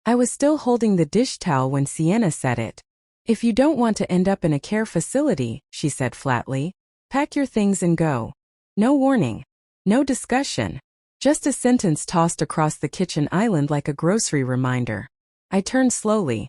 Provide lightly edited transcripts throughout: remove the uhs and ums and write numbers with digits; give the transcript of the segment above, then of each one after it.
I was still holding the dish towel when Sienna said it. "If you don't want to end up in a care facility," she said flatly, "pack your things and go." No warning. No discussion. Just a sentence tossed across the kitchen island like a grocery reminder. I turned slowly.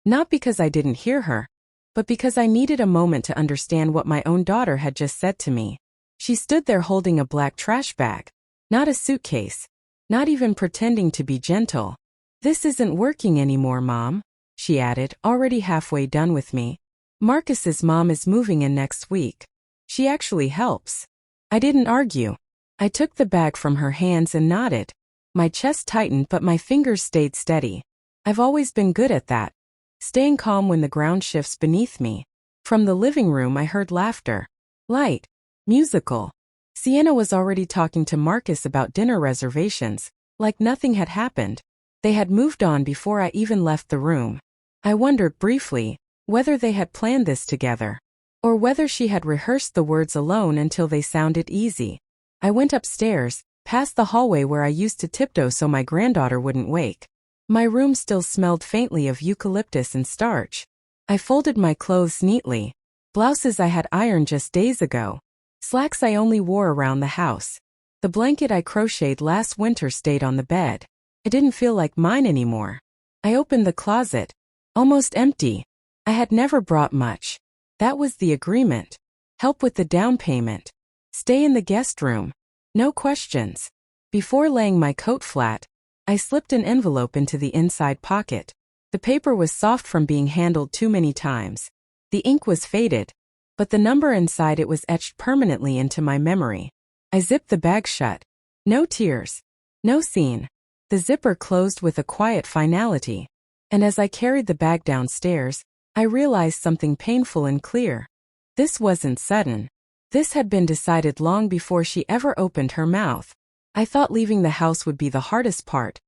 Not because I didn't hear her, but because I needed a moment to understand what my own daughter had just said to me. She stood there holding a black trash bag. Not a suitcase. Not even pretending to be gentle. "This isn't working anymore, Mom," she added, already halfway done with me. "Marcus's mom is moving in next week. She actually helps." I didn't argue. I took the bag from her hands and nodded. My chest tightened but my fingers stayed steady. I've always been good at that. Staying calm when the ground shifts beneath me. From the living room I heard laughter. Light. Musical. Sienna was already talking to Marcus about dinner reservations, like nothing had happened. They had moved on before I even left the room. I wondered briefly whether they had planned this together, or whether she had rehearsed the words alone until they sounded easy. I went upstairs, past the hallway where I used to tiptoe so my granddaughter wouldn't wake. My room still smelled faintly of eucalyptus and starch. I folded my clothes neatly. Blouses I had ironed just days ago. Slacks I only wore around the house. The blanket I crocheted last winter stayed on the bed. It didn't feel like mine anymore. I opened the closet. Almost empty. I had never brought much. That was the agreement. Help with the down payment. Stay in the guest room. No questions. Before laying my coat flat, I slipped an envelope into the inside pocket. The paper was soft from being handled too many times. The ink was faded, but the number inside it was etched permanently into my memory. I zipped the bag shut. No tears. No scene. The zipper closed with a quiet finality. And as I carried the bag downstairs, I realized something painful and clear. This wasn't sudden. This had been decided long before she ever opened her mouth. I thought leaving the house would be the hardest part,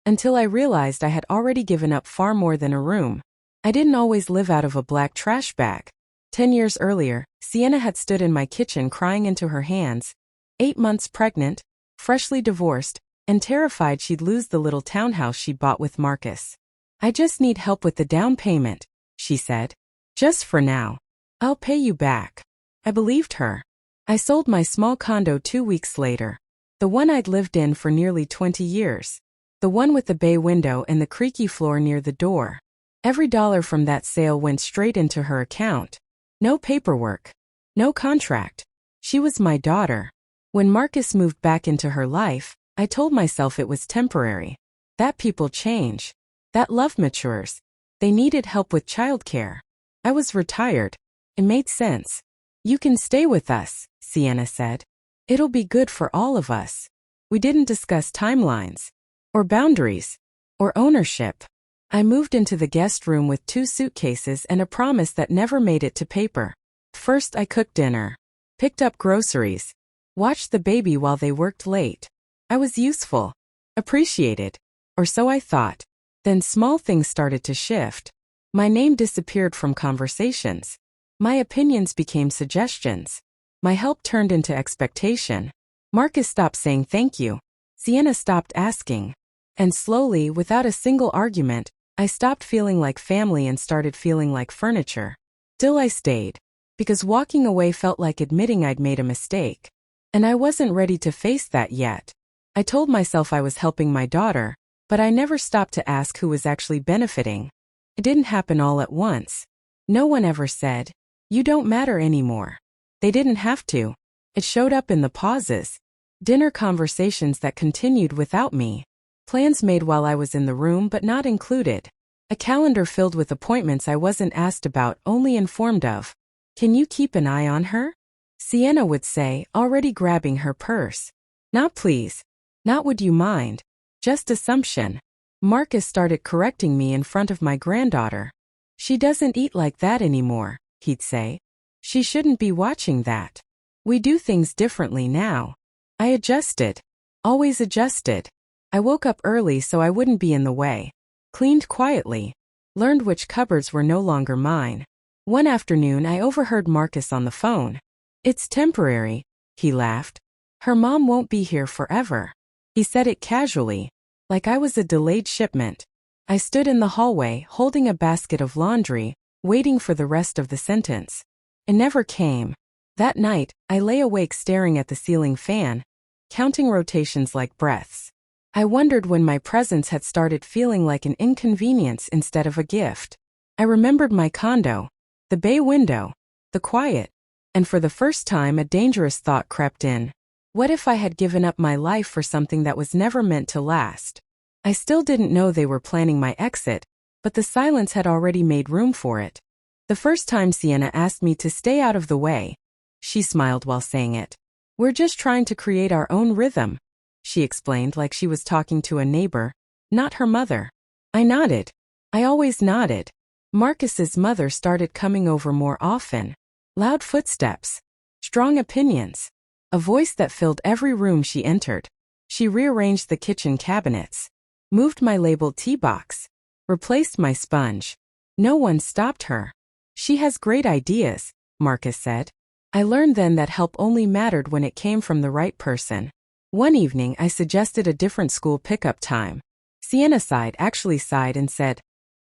until I realized I had already given up far more than a room. I didn't always live out of a black trash bag. 10 years earlier, Sienna had stood in my kitchen crying into her hands, 8 months pregnant, freshly divorced, and terrified she'd lose the little townhouse she'd bought with Marcus. "I just need help with the down payment," she said. "Just for now. I'll pay you back." I believed her. I sold my small condo 2 weeks later. The one I'd lived in for nearly 20 years. The one with the bay window and the creaky floor near the door. Every dollar from that sale went straight into her account. No paperwork. No contract. She was my daughter. When Marcus moved back into her life, I told myself it was temporary. That people change. That love matures. They needed help with childcare. I was retired. It made sense. "You can stay with us," Sienna said. "It'll be good for all of us." We didn't discuss timelines, or boundaries, or ownership. I moved into the guest room with 2 suitcases and a promise that never made it to paper. First I cooked dinner, picked up groceries, watched the baby while they worked late. I was useful, appreciated, or so I thought. Then small things started to shift. My name disappeared from conversations. My opinions became suggestions. My help turned into expectation. Marcus stopped saying thank you. Sienna stopped asking. And slowly, without a single argument, I stopped feeling like family and started feeling like furniture. Still I stayed. Because walking away felt like admitting I'd made a mistake. And I wasn't ready to face that yet. I told myself I was helping my daughter, but I never stopped to ask who was actually benefiting. It didn't happen all at once. No one ever said, "You don't matter anymore." They didn't have to. It showed up in the pauses. Dinner conversations that continued without me. Plans made while I was in the room but not included. A calendar filled with appointments I wasn't asked about, only informed of. "Can you keep an eye on her?" Sienna would say, already grabbing her purse. Not please. Not would you mind. Just assumption. Marcus started correcting me in front of my granddaughter. "She doesn't eat like that anymore," he'd say. "She shouldn't be watching that. We do things differently now." I adjusted. Always adjusted. I woke up early so I wouldn't be in the way. Cleaned quietly. Learned which cupboards were no longer mine. One afternoon I overheard Marcus on the phone. "It's temporary," he laughed. "Her mom won't be here forever." He said it casually, like I was a delayed shipment. I stood in the hallway, holding a basket of laundry, waiting for the rest of the sentence. It never came. That night, I lay awake staring at the ceiling fan, counting rotations like breaths. I wondered when my presence had started feeling like an inconvenience instead of a gift. I remembered my condo, the bay window, the quiet, and for the first time a dangerous thought crept in. What if I had given up my life for something that was never meant to last? I still didn't know they were planning my exit, but the silence had already made room for it. The first time Sienna asked me to stay out of the way, she smiled while saying it. We're just trying to create our own rhythm, she explained like she was talking to a neighbor, not her mother. I nodded. I always nodded. Marcus's mother started coming over more often. Loud footsteps. Strong opinions. A voice that filled every room she entered. She rearranged the kitchen cabinets. Moved my labeled tea box. Replaced my sponge. No one stopped her. She has great ideas, Marcus said. I learned then that help only mattered when it came from the right person. One evening I suggested a different school pickup time. Sienna actually sighed and said,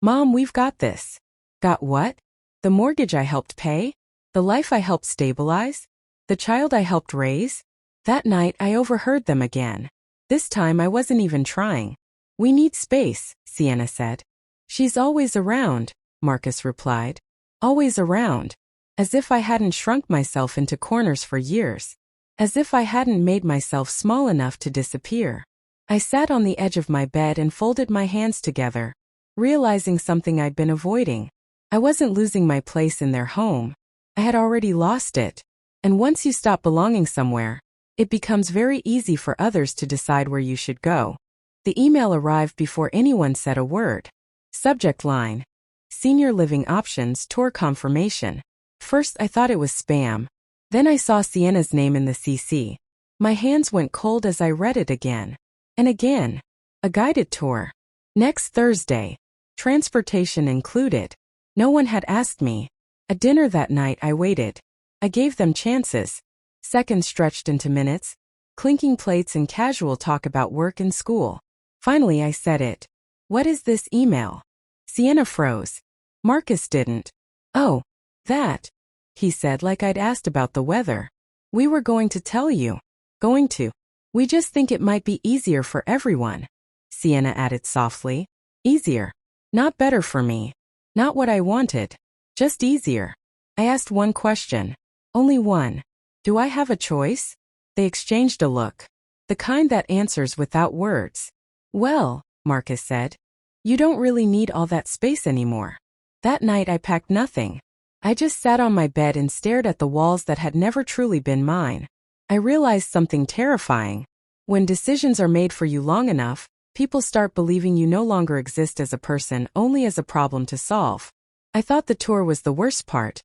Mom, we've got this. Got what? The mortgage I helped pay? The life I helped stabilize? The child I helped raise? That night I overheard them again. This time I wasn't even trying. We need space, Sienna said. She's always around, Marcus replied. Always around. As if I hadn't shrunk myself into corners for years. As if I hadn't made myself small enough to disappear. I sat on the edge of my bed and folded my hands together, realizing something I'd been avoiding. I wasn't losing my place in their home. I had already lost it. And once you stop belonging somewhere, it becomes very easy for others to decide where you should go. The email arrived before anyone said a word. Subject line: Senior Living Options Tour Confirmation. First I thought it was spam. Then I saw Sienna's name in the CC. My hands went cold as I read it again. And again. A guided tour. Next Thursday. Transportation included. No one had asked me. A dinner that night I waited. I gave them chances. Seconds stretched into minutes. Clinking plates and casual talk about work and school. Finally I said it. What is this email? Sienna froze. Marcus didn't. Oh, that, he said like I'd asked about the weather. We were going to tell you. Going to. We just think it might be easier for everyone. Sienna added softly. Easier. Not better for me. Not what I wanted. Just easier. I asked one question. Only one. Do I have a choice? They exchanged a look. The kind that answers without words. Well, Marcus said. You don't really need all that space anymore. That night I packed nothing. I just sat on my bed and stared at the walls that had never truly been mine. I realized something terrifying. When decisions are made for you long enough, people start believing you no longer exist as a person, only as a problem to solve. I thought the tour was the worst part.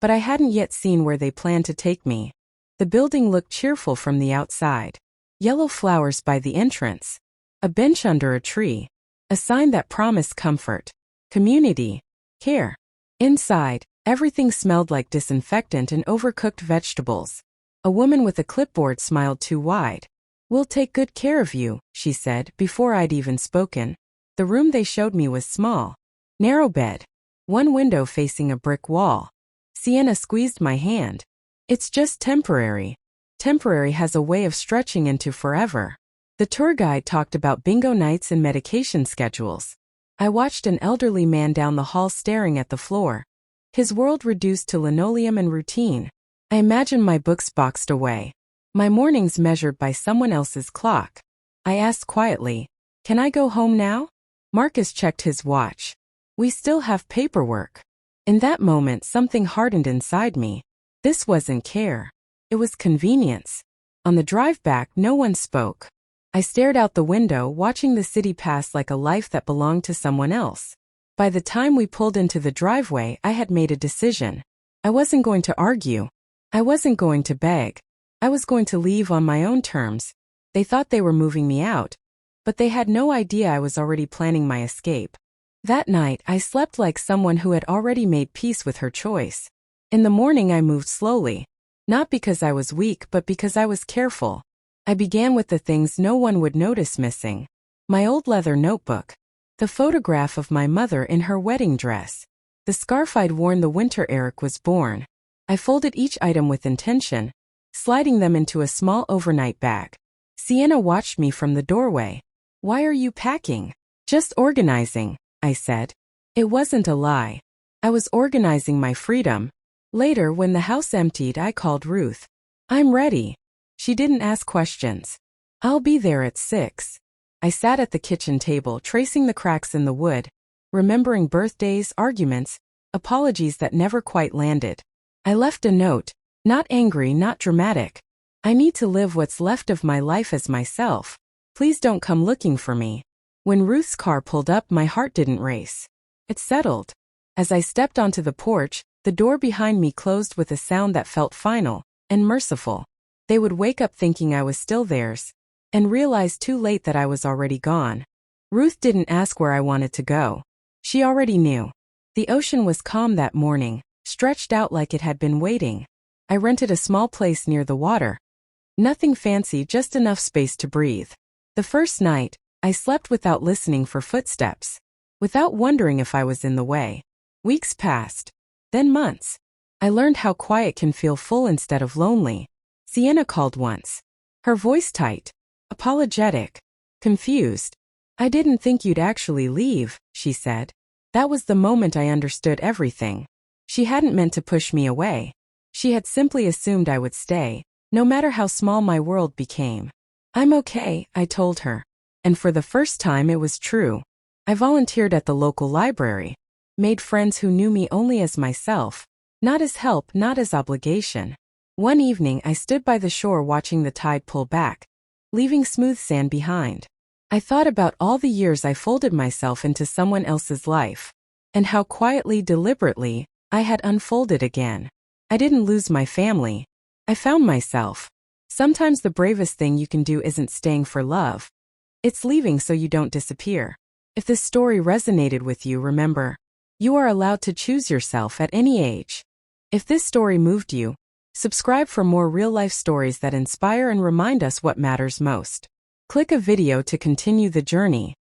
But I hadn't yet seen where they planned to take me. The building looked cheerful from the outside. Yellow flowers by the entrance. A bench under a tree. A sign that promised comfort. Community. Care. Inside, everything smelled like disinfectant and overcooked vegetables. A woman with a clipboard smiled too wide. We'll take good care of you, she said before I'd even spoken. The room they showed me was small. Narrow bed. One window facing a brick wall. Sienna squeezed my hand. It's just temporary. Temporary has a way of stretching into forever. The tour guide talked about bingo nights and medication schedules. I watched an elderly man down the hall staring at the floor. His world reduced to linoleum and routine. I imagined my books boxed away. My mornings measured by someone else's clock. I asked quietly, Can I go home now? Marcus checked his watch. We still have paperwork. In that moment something hardened inside me. This wasn't care. It was convenience. On the drive back no one spoke. I stared out the window watching the city pass like a life that belonged to someone else. By the time we pulled into the driveway I had made a decision. I wasn't going to argue. I wasn't going to beg. I was going to leave on my own terms. They thought they were moving me out. But they had no idea I was already planning my escape. That night I slept like someone who had already made peace with her choice. In the morning I moved slowly. Not because I was weak but because I was careful. I began with the things no one would notice missing. My old leather notebook. The photograph of my mother in her wedding dress. The scarf I'd worn the winter Eric was born. I folded each item with intention, sliding them into a small overnight bag. Sienna watched me from the doorway. "Why are you packing?" "Just organizing," I said. It wasn't a lie. I was organizing my freedom. Later, when the house emptied, I called Ruth. "I'm ready." She didn't ask questions. "I'll be there at 6. I sat at the kitchen table, tracing the cracks in the wood, remembering birthdays, arguments, apologies that never quite landed. I left a note, not angry, not dramatic. "I need to live what's left of my life as myself. Please don't come looking for me." When Ruth's car pulled up, my heart didn't race. It settled. As I stepped onto the porch, the door behind me closed with a sound that felt final and merciful. They would wake up thinking I was still theirs, and realize too late that I was already gone. Ruth didn't ask where I wanted to go. She already knew. The ocean was calm that morning, stretched out like it had been waiting. I rented a small place near the water. Nothing fancy, just enough space to breathe. The first night, I slept without listening for footsteps, without wondering if I was in the way. Weeks passed, then months. I learned how quiet can feel full instead of lonely. Sienna called once. Her voice tight, apologetic, confused. "I didn't think you'd actually leave," she said. That was the moment I understood everything. She hadn't meant to push me away. She had simply assumed I would stay, no matter how small my world became. "I'm okay," I told her. And for the first time it was true. I volunteered at the local library, made friends who knew me only as myself, not as help, not as obligation. One evening I stood by the shore watching the tide pull back, leaving smooth sand behind. I thought about all the years I folded myself into someone else's life, and how quietly, deliberately, I had unfolded again. I didn't lose my family. I found myself. Sometimes the bravest thing you can do isn't staying for love. It's leaving so you don't disappear. If this story resonated with you, remember, you are allowed to choose yourself at any age. If this story moved you, subscribe for more real-life stories that inspire and remind us what matters most. Click a video to continue the journey.